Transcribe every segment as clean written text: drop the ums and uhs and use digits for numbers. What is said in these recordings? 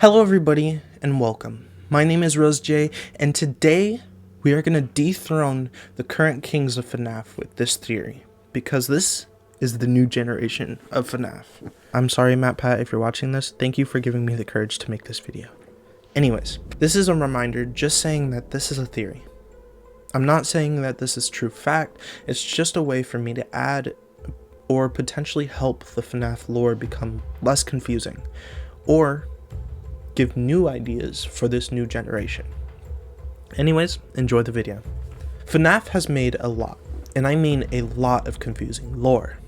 Hello everybody and welcome. My name is Rose J, and today we are going to dethrone the current kings of FNAF with this theory, because this is the new generation of FNAF. I'm sorry Matt Pat if you're watching this, thank you for giving me the courage to make this video. Anyways, this is a reminder just saying that this is a theory. I'm not saying that this is true fact, it's just a way for me to add or potentially help the FNAF lore become less confusing, or give new ideas for this new generation. Anyways, enjoy the video. FNAF has made a lot, and I mean a lot of confusing lore.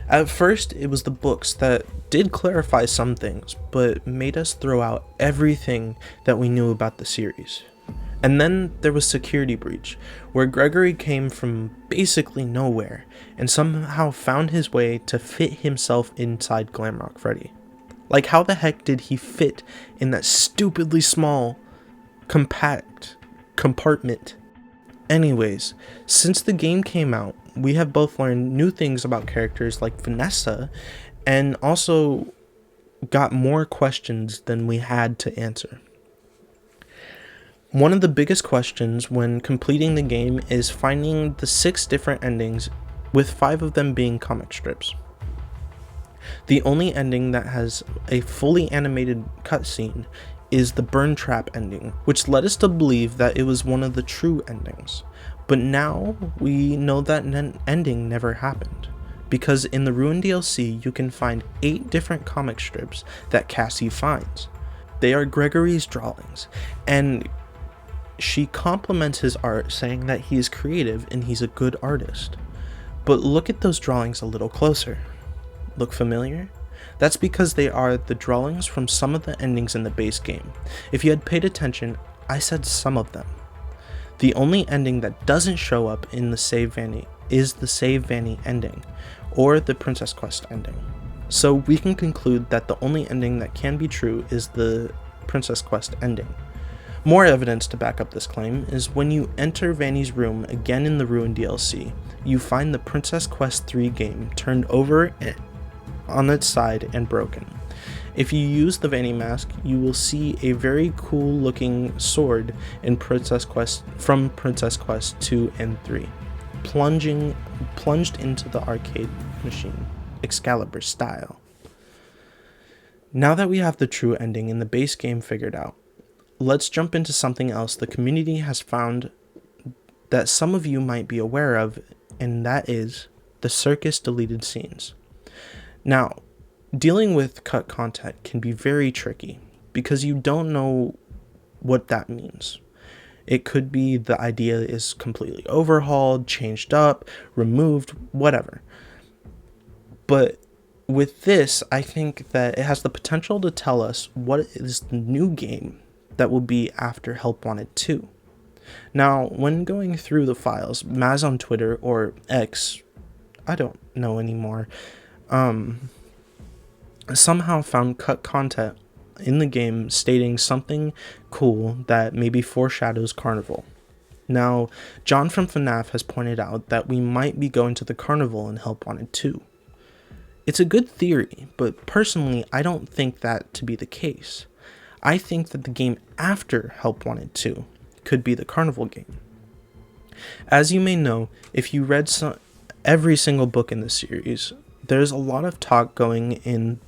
At first, it was the books that did clarify some things, but made us throw out everything that we knew about the series. And then there was Security Breach, where Gregory came from basically nowhere, and somehow found his way to fit himself inside Glamrock Freddy. Like, how the heck did he fit in that stupidly small, compact compartment? Anyways, since the game came out, we have both learned new things about characters like Vanessa, and also got more questions than we had to answer. One of the biggest questions when completing the game is finding the 6 different endings, with 5 of them being comic strips. The only ending that has a fully animated cutscene is the Burn Trap ending, which led us to believe that it was one of the true endings. But now we know that an ending never happened, because in the Ruin DLC you can find 8 different comic strips that Cassie finds. They are Gregory's drawings, and she compliments his art, saying that he is creative and he's a good artist. But look at those drawings a little closer. Look familiar? That's because they are the drawings from some of the endings in the base game. If you had paid attention, I said some of them. The only ending that doesn't show up in the Save Vanny is the Save Vanny ending, or the Princess Quest ending. So we can conclude that the only ending that can be true is the Princess Quest ending. More evidence to back up this claim is when you enter Vanny's room again in the Ruin DLC, you find the Princess Quest 3 game turned over on its side and broken. If you use the Vanny mask, you will see a very cool looking sword in Princess Quest from Princess Quest 2 and 3, plunged into the arcade machine, Excalibur style. Now that we have the true ending in the base game figured out, let's jump into something else the community has found that some of you might be aware of, and that is the circus deleted scenes. Now, dealing with cut content can be very tricky because you don't know what that means. It could be the idea is completely overhauled, changed up, removed, whatever. But with this, I think that it has the potential to tell us what is the new game that will be after Help Wanted 2. Now, when going through the files, Maz on Twitter, or X, I don't know anymore, somehow found cut content in the game stating something cool that maybe foreshadows Carnival. Now, John from FNAF has pointed out that we might be going to the Carnival in Help Wanted 2. It's a good theory, but personally I don't think that to be the case. I think that the game after Help Wanted 2 could be the Carnival game. As you may know, if you read every single book in the series, there's a lot of talk going in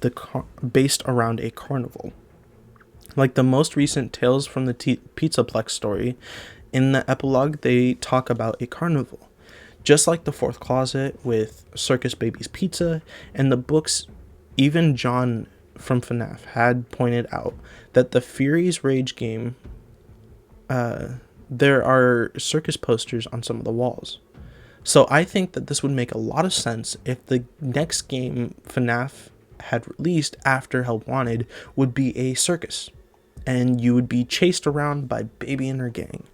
based around a carnival. Like the most recent Tales from the Pizzaplex story, in the epilogue they talk about a carnival. Just like the Fourth Closet with Circus Baby's Pizza, and the books, even John from FNAF had pointed out that the Fury's Rage game, there are circus posters on some of the walls. So I think that this would make a lot of sense if the next game FNAF had released after Help Wanted would be a circus, and you would be chased around by Baby and her gang.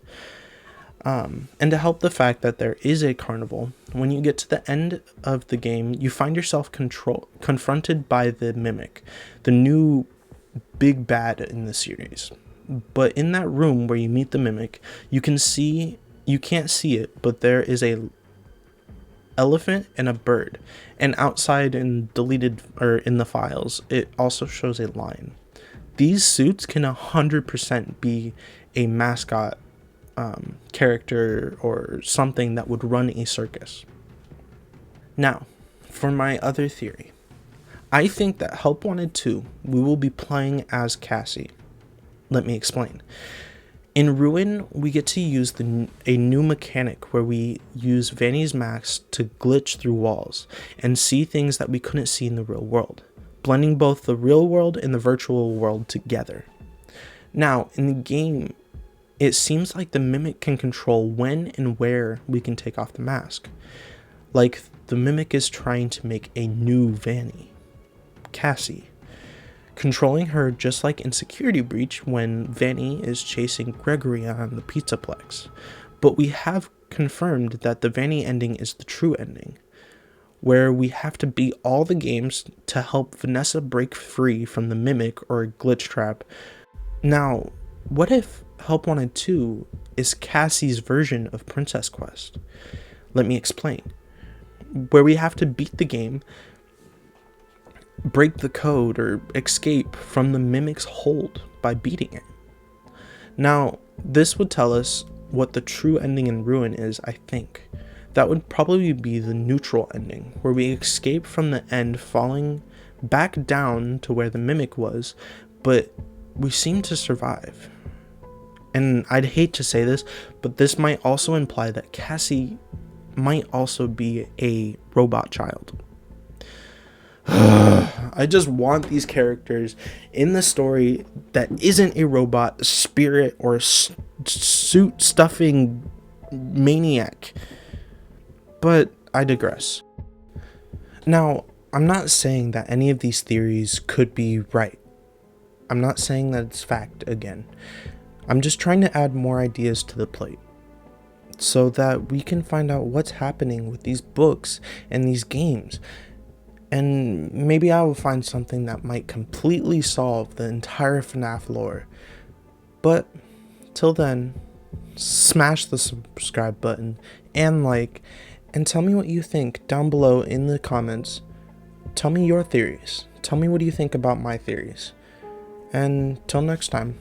And to help the fact that there is a carnival, when you get to the end of the game, you find yourself confronted by the Mimic, the new big bad in the series. But in that room where you meet the Mimic, you can't see it, but there is a elephant and a bird, and outside in deleted or in the files it also shows a lion. these suits can 100% be a mascot character or something that would run a circus. Now, for my other theory, I think that Help Wanted 2, we will be playing as Cassie. Let me explain. In Ruin, we get to use a new mechanic where we use Vanny's mask to glitch through walls and see things that we couldn't see in the real world, blending both the real world and the virtual world together. Now, in the game, it seems like the Mimic can control when and where we can take off the mask. Like, the Mimic is trying to make a new Vanny, Cassie, controlling her just like in Security Breach when Vanny is chasing Gregory on the Pizzaplex. But we have confirmed that the Vanny ending is the true ending, where we have to beat all the games to help Vanessa break free from the Mimic or glitch trap. Now, what if Help Wanted 2 is Cassie's version of Princess Quest? Let me explain. Where we have to beat the game, break the code, or escape from the Mimic's hold by beating it. Now, this would tell us what the true ending in Ruin is, I think. That would probably be the neutral ending, where we escape from the end falling back down to where the Mimic was, but we seem to survive. And I'd hate to say this, but this might also imply that Cassie might also be a robot child. I just want these characters in the story that isn't a robot, spirit, or suit stuffing maniac. But I digress. Now, I'm not saying that any of these theories could be right. I'm not saying that it's fact again. I'm just trying to add more ideas to the plate so that we can find out what's happening with these books and these games. And maybe I will find something that might completely solve the entire FNAF lore. But till then, smash the subscribe button and like, and tell me what you think down below in the comments. Tell me your theories. Tell me what you think about my theories. And till next time,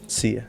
see ya.